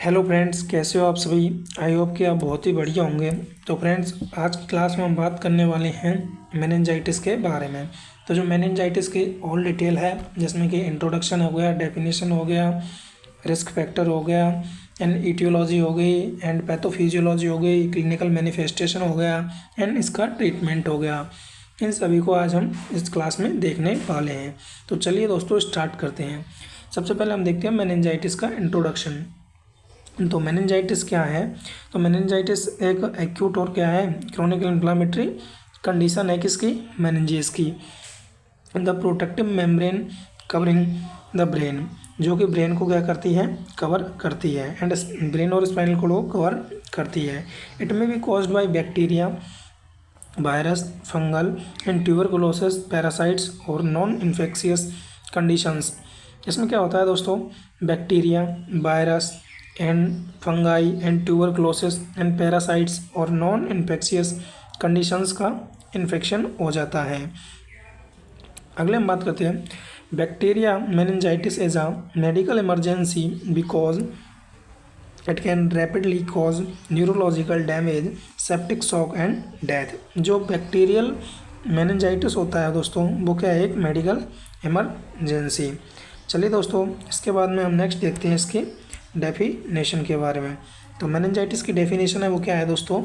Hello friends, कैसे हो आप सभी। आई होप कि आप बहुत ही बढ़िया होंगे। तो फ्रेंड्स, आज की क्लास में हम बात करने वाले हैं मेनिंजाइटिस के बारे में। तो जो मेनिंजाइटिस की ऑल डिटेल है, जिसमें कि इंट्रोडक्शन हो गया, डेफिनेशन हो गया, रिस्क फैक्टर हो गया, एंड ईटियोलॉजी हो गई, एंड पैथोफिजियोलॉजी हो गई, क्लिनिकल मैनिफेस्टेशन हो गया, एंड इसका ट्रीटमेंट हो गया। इन सभी को आज हम इस क्लास में देखने वाले हैं। तो चलिए दोस्तों, स्टार्ट करते हैं। सबसे पहले हम देखते हैं मेनिंजाइटिस का इंट्रोडक्शन। तो मेनिंजाइटिस क्या है। तो मेनिंजाइटिस एक एक्यूट और क्या है, क्रोनिक इन्फ्लामेटरी कंडीशन है किसकी, मेनिंजेस की। The protective membrane covering the brain, जो कि ब्रेन को क्या करती है, कवर करती है, एंड ब्रेन और स्पाइनल कोड को कवर करती है। इट में B caused by bacteria, virus, fungal and tuberculosis, parasites और नॉन इन्फेक्शियस कंडीशंस। इसमें क्या होता है दोस्तों, bacteria, virus and fungi and tuberculosis and parasites और नॉन इन्फेक्शियस कंडीशंस का इन्फेक्शन हो जाता है। अगले हम बात करते हैं, bacteria meningitis is a medical emergency because it can rapidly cause neurological damage, septic shock and death. जो बैक्टीरियल मेनिंजाइटिस होता है दोस्तों, वो क्या है, एक मेडिकल इमरजेंसी। चलिए दोस्तों, इसके बाद में हम नेक्स्ट देखते हैं इसकी डेफिनेशन के बारे में। तो मेनिंजाइटिस की डेफिनेशन है वो क्या है दोस्तों,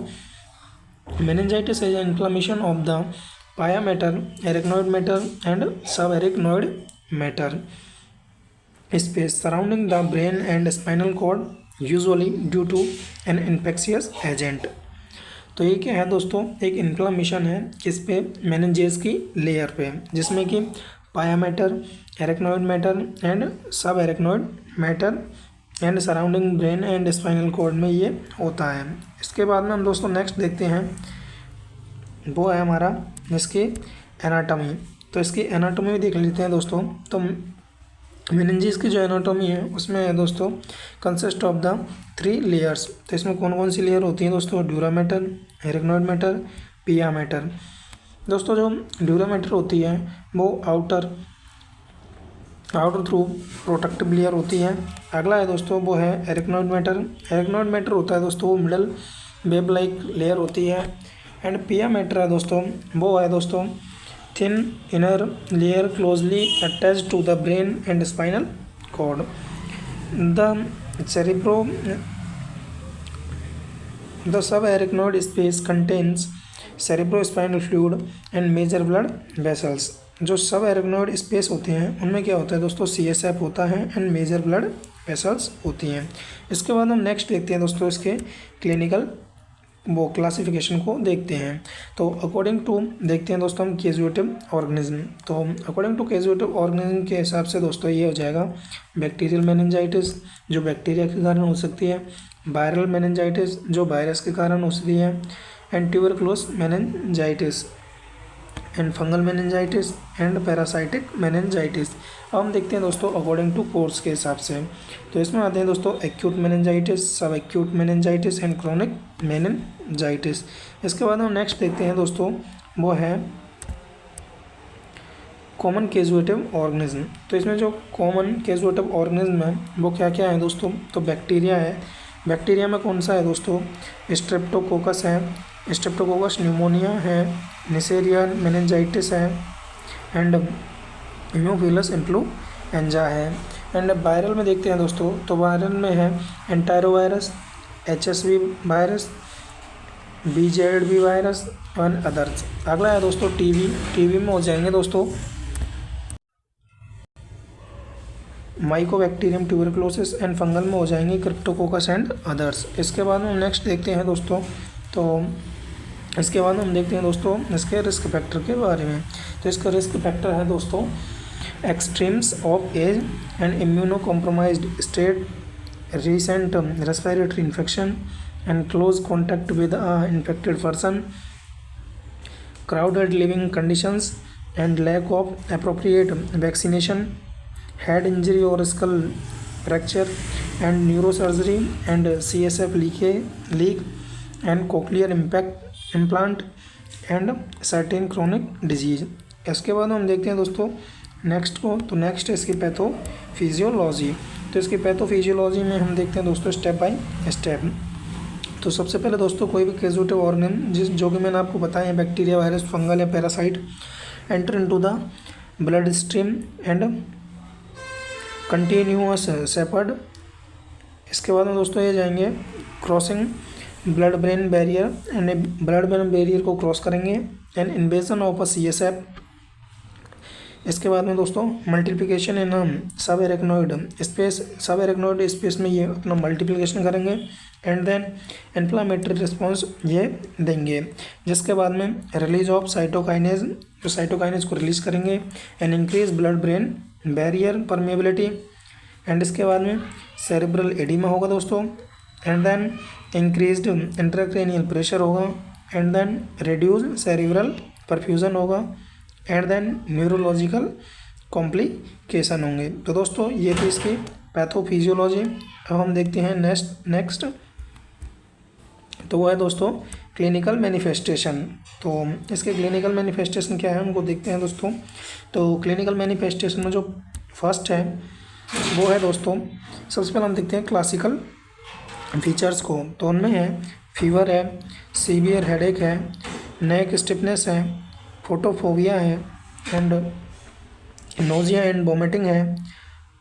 meningitis is inflammation of the pia matter, arachnoid matter and sub arachnoid matter space surrounding the brain and spinal cord, usually due to an infectious agent. तो ये क्या है दोस्तों, एक इन्फ्लेमेशन है किस पे, मेनिंजेस की लेयर पे, जिसमें कि pia matter, arachnoid matter and sub arachnoid matter and surrounding brain and spinal cord में ये होता है। इसके बाद में हम दोस्तों नेक्स्ट देखते हैं, वो है हमारा इसकी एनाटॉमी। तो इसकी एनाटॉमी भी देख लेते हैं दोस्तों। तो मेनिंजेस की जो एनाटॉमी है उसमें है दोस्तों, कंसिस्ट ऑफ द 3 लेयर्स। तो इसमें कौन कौन सी लेयर होती हैं दोस्तों, ड्यूरा मैटर, एरेक्नोइड मैटर, पिया मैटर। दोस्तों जो ड्यूरा मैटर होती है वो आउटर थ्रू प्रोटेक्टिव लेयर होती है। अगला है दोस्तों वो है एरेक्नोइड मैटर। एरेक्नोइड मैटर होता है दोस्तों वो मिडल वेब लाइक लेयर होती है। एंड पिया मैटर है दोस्तों, वो है दोस्तों thin inner layer closely attached to the brain and spinal cord. The sub arachnoid space contains cerebrospinal fluid and major blood vessels. जो सब एरेक्नोइड स्पेस होते हैं उनमें क्या होता है दोस्तों, CSF होता है एंड मेजर ब्लड वेसल्स होती हैं। इसके बाद हम नेक्स्ट देखते हैं दोस्तों इसके क्लिनिकल वो क्लासिफिकेशन को देखते हैं। तो अकॉर्डिंग टू देखते हैं दोस्तों हम कैजुएटिव ऑर्गेनिज्म। तो अकॉर्डिंग टू कैजुएटिव ऑर्गेनिज्म के हिसाब से दोस्तों ये हो जाएगा बैक्टीरियल मेनिंजाइटिस, जो बैक्टीरिया के कारण हो सकती है, वायरल मेनिंजाइटिस, जो वायरस के कारण हो सकती है, and tuberculous meningitis and fungal meningitis and parasitic meningitis. अब हम देखते हैं दोस्तों अकॉर्डिंग टू कोर्स के हिसाब से। तो इसमें आते हैं दोस्तों एक्यूट मेनिंजाइटिस, सब acute meningitis and chronic meningitis. इसके बाद हम नेक्स्ट देखते हैं दोस्तों, वो है कॉमन कैजुएटिव ऑर्गेनिज्म। तो इसमें जो कॉमन कैजुएटिव ऑर्गेनिज्म है वो क्या क्या है दोस्तों, तो बैक्टीरिया है। बैक्टीरिया में कौन सा है दोस्तों, स्ट्रेप्टोकोकस है, स्ट्रेप्टोकोकस न्यूमोनिया है, निसेरिया मेनिंजाइटिस है एंड हीमोफिलस इन्फ्लुएंजा है। एंड वायरल में देखते हैं दोस्तों, तो वायरल में है एंटायरोवायरस, HSV वायरस, BZV वायरस और अदर्स। अगला है दोस्तों टीबी में हो जाएंगे दोस्तों माइकोबैक्टीरियम ट्यूबरकुलोसिस एंड फंगल में हो जाएंगे क्रिप्टोकोकस एंड अदर्स। इसके बाद हम नेक्स्ट देखते हैं दोस्तों, तो इसके बाद हम देखते हैं दोस्तों इसके रिस्क फैक्टर के बारे में। तो इसका रिस्क फैक्टर है दोस्तों, extremes of age and immuno compromised state, recent respiratory infection and close contact with a infected person, crowded living conditions and lack of appropriate vaccination, head injury or skull fracture and neurosurgery and CSF leak and cochlear implant and certain chronic disease। इसके बाद हम देखते हैं दोस्तों next को। तो next है इसकी पैथोफिजियोलॉजी। तो तो इसकी पैथोफिजियोलॉजी में हम देखते हैं दोस्तों स्टेप बाय स्टेप। तो सबसे पहले दोस्तों कोई भी कैजुएटिव ऑर्गेन जो कि मैंने आपको बताया है, बैक्टीरिया, वायरस, फंगल या parasite, enter into the blood stream and continuous shepherd. इसके बाद में दोस्तों ये जाएंगे crossing blood brain barrier and blood brain barrier को क्रॉस करेंगे and invasion of a CSF। इसके बाद में दोस्तों मल्टीप्लिकेशन इन सब एरेक्नोइड स्पेस में ये अपना मल्टीप्लिकेशन करेंगे एंड देन इन्फ्लामेटरी रिस्पॉन्स ये देंगे, जिसके बाद में रिलीज ऑफ साइटोकाइनेज, जो साइटोकाइनेज को रिलीज करेंगे and increase blood brain barrier permeability. And इसके बाद में सेरेब्रल एडिमा होगा दोस्तों and then increased intracranial pressure होगा and then reduce cerebral perfusion होगा एंड देन न्यूरोलॉजिकल कॉम्प्लिकेशन होंगे। तो दोस्तों ये थी इसकी पैथोफिजियोलॉजी। अब हम देखते हैं नेक्स्ट तो वो है दोस्तों क्लिनिकल मैनिफेस्टेशन। तो इसके क्लिनिकल मैनिफेस्टेशन क्या है उनको देखते हैं दोस्तों। तो क्लिनिकल मैनिफेस्टेशन में जो फर्स्ट है वो है दोस्तों, सबसे पहले हम देखते हैं क्लासिकल फीचर्स को। तो उनमें है फीवर है, सीवियर हेडेक है, नेक स्टिफनेस है, फोटोफोबिया है एंड नोजिया एंड वोमिटिंग है,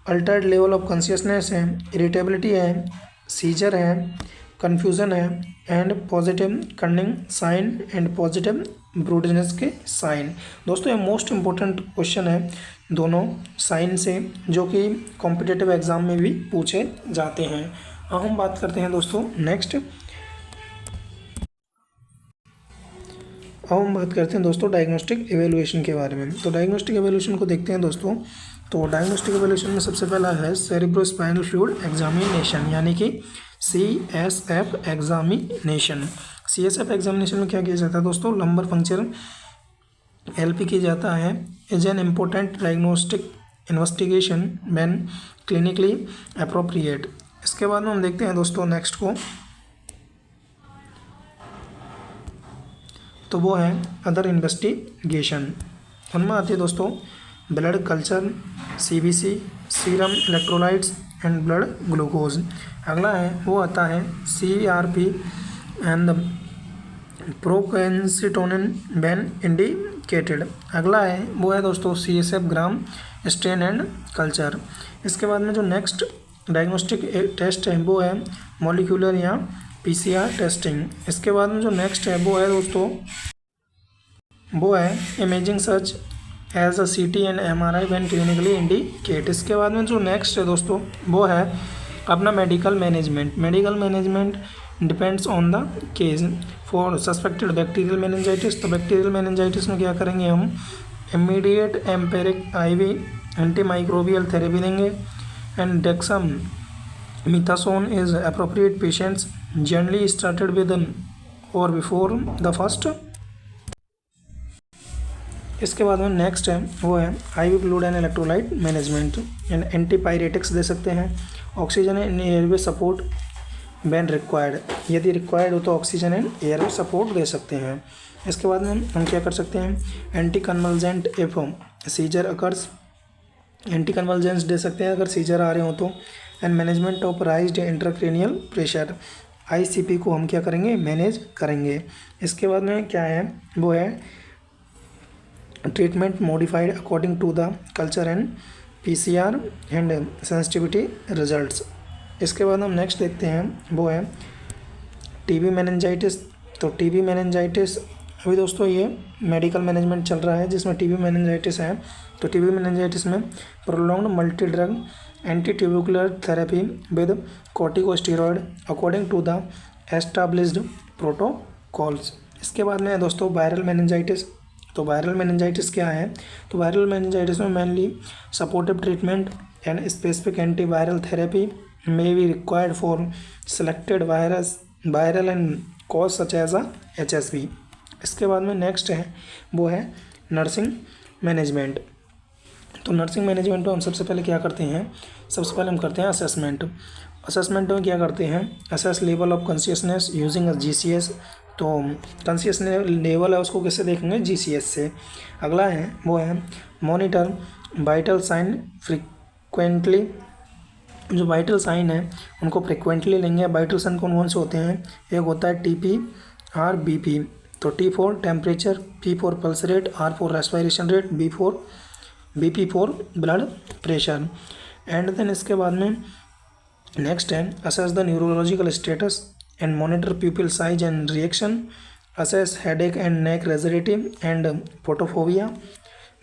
अल्टर्ड लेवल ऑफ कॉन्शियसनेस है, इरिटेबिलिटी है, सीजर है, कन्फ्यूज़न है and positive Kernig sign and positive Brudzinski के साइन। दोस्तों ये मोस्ट इम्पोर्टेंट क्वेश्चन है दोनों साइन से, जो कि कॉम्पिटिटिव एग्जाम में भी पूछे जाते हैं। अब हम बात करते हैं दोस्तों नेक्स्ट, अब हम बात करते हैं दोस्तों डायग्नोस्टिक एवेल्युएशन के बारे में। तो डायग्नोस्टिक एवेल्युएशन को देखते हैं दोस्तों। तो डायग्नोस्टिक एवेल्युएशन में सबसे पहला है सेरेब्रोस्पाइनल फ्लूइड एग्जामिनेशन, यानी कि CSF एग्जामिनेशन। CSF एग्जामिनेशन में क्या किया जाता है दोस्तों, लंबर पंक्चर LP किया जाता है। Is an important diagnostic investigation when clinically appropriate. इसके बाद में हम देखते हैं दोस्तों नेक्स्ट को, तो वो है अदर इन्वेस्टिगेशन। उनमें आती है दोस्तों blood culture, CBC, serum electrolytes and blood glucose. अगला है वो आता है CRP and procalcitonin when indicated. अगला है वो है दोस्तों CSF gram stain and culture. इसके बाद में जो नेक्स्ट डायग्नोस्टिक टेस्ट है वो है मॉलिक्यूलर या PCR टेस्टिंग। इसके बाद में जो नेक्स्ट है वो है दोस्तों वो है imaging search as a CT and MRI when clinically indicate. इसके बाद में जो नेक्स्ट है दोस्तों वो है अपना medical management depends on the case. For suspected bacterial meningitis, तो बैक्टीरियल मेनिंजाइटिस में क्या करेंगे हम, immediate empiric IV antimicrobial therapy देंगे and dexamethasone is appropriate patients generally started with or before the first. इसके बाद में नेक्स्ट है वो है IV fluid and electrolyte management and antipyretics दे सकते हैं। Oxygen and airway support when required, यदि रिक्वायर्ड हो तो ऑक्सीजन एंड एयरवे सपोर्ट दे सकते हैं। इसके बाद में हम क्या कर सकते हैं, anti convulsant if seizure occurs, anti convulsants दे सकते हैं अगर सीजर आ रहे हो तो। And management of raised intracranial pressure, ICP को हम क्या करेंगे, मैनेज करेंगे। इसके बाद में क्या है वो है treatment modified according to the culture and PCR and sensitivity results. इसके बाद हम नेक्स्ट देखते हैं वो है TB मेनिंजाइटिस। तो TB मेनिंजाइटिस अभी दोस्तों ये मेडिकल मैनेजमेंट चल रहा है जिसमें TB मेनिंजाइटिस है। तो TB मेनिंजाइटिस में prolonged multi drug anti tubercular therapy with corticosteroid according to the established protocols. इसके बाद में दोस्तों वायरल मेनिंजाइटिस। तो वायरल मेनिंजाइटिस क्या है, तो वायरल मेनिंजाइटिस में mainly supportive treatment and specific antiviral therapy may be required for selected viral and cause such as a HSV। इसके बाद में नेक्स्ट है वो है नर्सिंग मैनेजमेंट। तो नर्सिंग मैनेजमेंट में हम सबसे पहले क्या करते हैं, सबसे पहले हम करते हैं असेसमेंट में क्या करते हैं, assess level of consciousness using GCS। तो कॉन्शियसनेस लेवल है उसको कैसे देखेंगे, GCS से। अगला है वो है मॉनिटर वाइटल साइन फ्रीक्वेंटली जो वाइटल साइन है उनको फ्रिक्वेंटली लेंगे। वाइटल साइन कौन कौन से होते हैं? एक होता है टीपी और बीपी। तो T for temperature, P for pulse rate, R for respiration rate, BP for blood pressure. And then इसके बाद में नेक्स्ट है assess the neurological status and monitor pupil size and reaction, assess headache and neck rigidity and photophobia,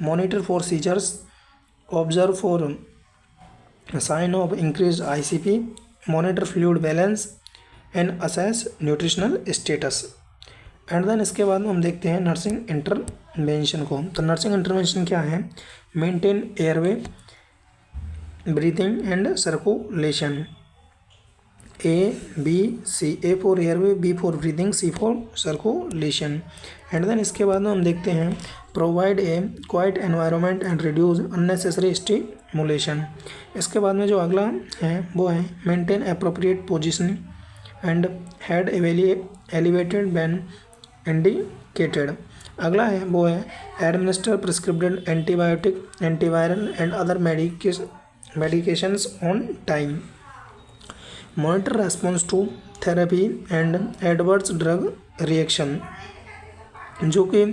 monitor for seizures, observe for sign of increase ICP, monitor fluid balance and assess nutritional status. And then इसके बाद में हम देखते हैं nursing intervention को। तो nursing intervention क्या है? Maintain airway, breathing and circulation. ABC, A for airway, B for breathing, C for circulation. And then इसके बाद में हम देखते हैं provide a quiet environment and reduce unnecessary stimulation. इसके बाद में जो अगला है वो है maintain appropriate positioning and head elevated when indicated. अगला है वो है administer prescribed antibiotic, antiviral and other medications on time, monitor response to therapy and adverse drug reaction। जो कि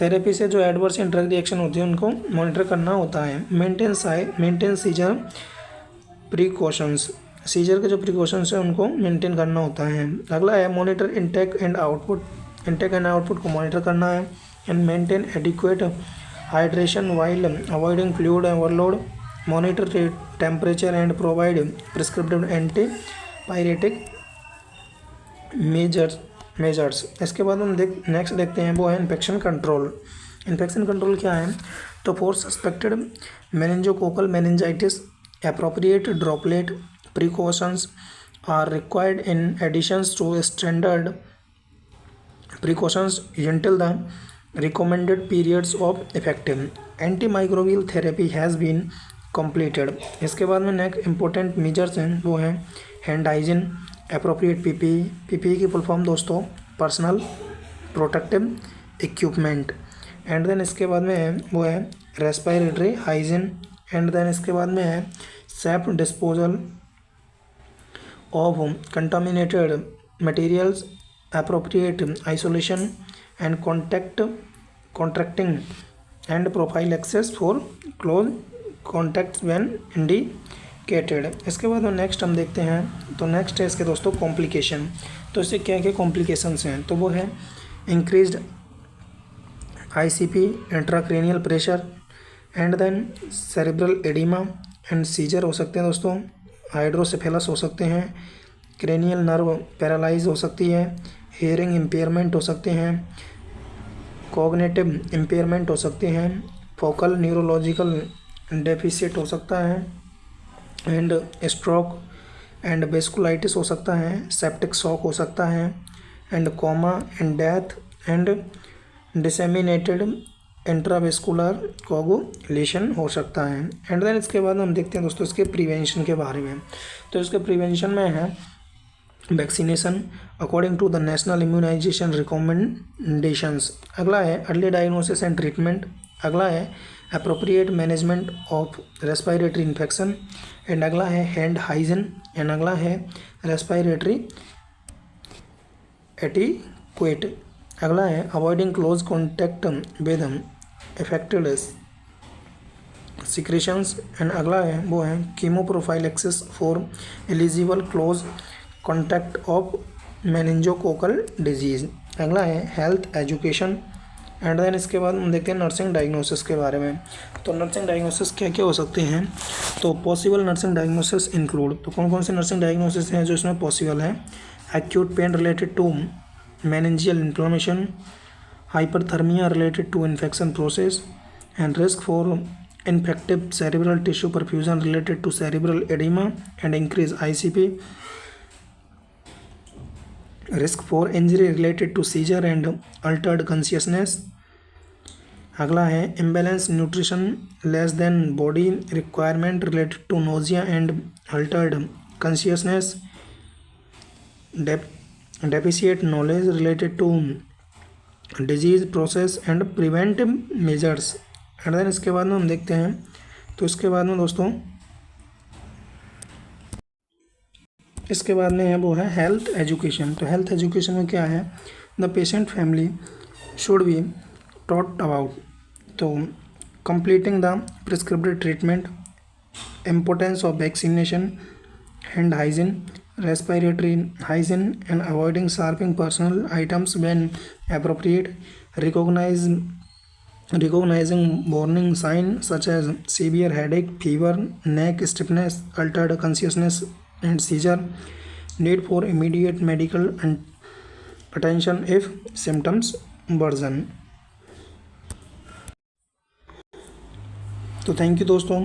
थेरेपी से जो एडवर्स ड्रग रिएक्शन होती है उनको मॉनिटर करना होता है। मेंटेन सीजर प्रिकॉशंस, सीजर के जो प्रिकॉशंस है उनको मेंटेन करना होता है। अगला है मॉनिटर इनटेक एंड आउटपुट को मॉनिटर करना है। And maintain adequate hydration while avoiding fluid overload, monitor temperature and provide prescriptive antipyretic measures. इसके बाद हम नेक्स्ट देखते हैं वो है इन्फेक्शन कंट्रोल। इन्फेक्शन कंट्रोल क्या है? तो for suspected meningococcal meningitis appropriate droplet precautions are required in addition to standard precautions until the recommended periods of effective antimicrobial therapy has been completed। इसके बाद में नेक्स्ट इंपॉर्टेंट मेजर्स हैं वो हैं hand hygiene, appropriate PPE की full form दोस्तों personal protective equipment. And then इसके बाद में है वो है रेस्पिरेटरी हाइजीन। एंड देन इसके बाद में है safe disposal of contaminated materials, appropriate isolation and contracting and profile access for close contacts when indicated. इसके बाद में नेक्स्ट हम देखते हैं तो नेक्स्ट है इसके दोस्तों कॉम्प्लिकेशन। तो इससे क्या क्या कॉम्प्लिकेशंस हैं? तो वो है increased ICP, intracranial pressure, and then cerebral oedema and seizure हो सकते हैं दोस्तों, हाइड्रोसेफेलस हो सकते हैं, क्रेनियल नर्व पैरालाइज हो सकती है, हियरिंग इम्पेयरमेंट हो सकते हैं, कॉग्निटिव इम्पेयरमेंट हो सकते हैं, फोकल न्यूरोलॉजिकल डेफिसिट हो सकता है, एंड स्ट्रोक एंड वेस्कुलाइटिस हो सकता है, सेप्टिक शॉक हो सकता है, and coma and death and disseminated intravascular coagulation हो सकता है। एंड देन इसके बाद हम देखते हैं दोस्तों इसके प्रिवेंशन के बारे में। तो इसके प्रिवेंशन में है vaccination according to the national immunisation recommendations. अगला है अर्ली डायग्नोसिस एंड ट्रीटमेंट। अगला है appropriate management of respiratory infection. And अगला है हैंड हाइजीन। एंड अगला है रेस्पिरेटरी एटिक्वेट। अगला है avoiding close contact with affected secretions. And अगला है वो है chemoprophylaxis for eligible close contact of meningococcal disease. अगला है हेल्थ एजुकेशन। एंड देन इसके बाद हम देखते हैं नर्सिंग डायग्नोसिस के बारे में। तो नर्सिंग डायग्नोसिस क्या क्या हो सकते हैं? तो पॉसिबल नर्सिंग डायग्नोसिस इंक्लूड, तो कौन कौन से नर्सिंग डायग्नोसिस हैं जो इसमें पॉसिबल है? Acute pain related to meningeal inflammation, hyperthermia related to infection process, and risk for infective cerebral tissue perfusion related to cerebral edema and increased ICP, risk for injury related to seizure and altered consciousness। अगला है imbalance nutrition less than body requirement related to nausea and altered consciousness, deficient knowledge related to disease process and preventive measures। And then इसके बाद में हम देखते हैं तो इसके बाद में दोस्तों इसके बाद में है वो है हेल्थ एजुकेशन। तो हेल्थ एजुकेशन में क्या है, the patient family should be taught about तो completing the prescribed treatment, importance of vaccination, hand hygiene, respiratory hygiene, and avoiding sharpening personal items when appropriate. Recognizing warning signs such as severe headache, fever, neck stiffness, altered consciousness, and seizure. Need for immediate medical attention if symptoms worsen. तो thank you दोस्तों,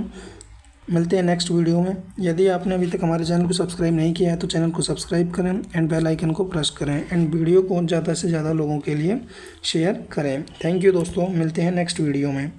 मिलते हैं next video में। यदि आपने अभी तक हमारे चैनल को सब्सक्राइब नहीं किया है तो चैनल को सब्सक्राइब करें एंड बेल आइकन को प्रेस करें एंड वीडियो को ज़्यादा से ज़्यादा लोगों के लिए शेयर करें। थैंक यू दोस्तों, मिलते हैं नेक्स्ट वीडियो में।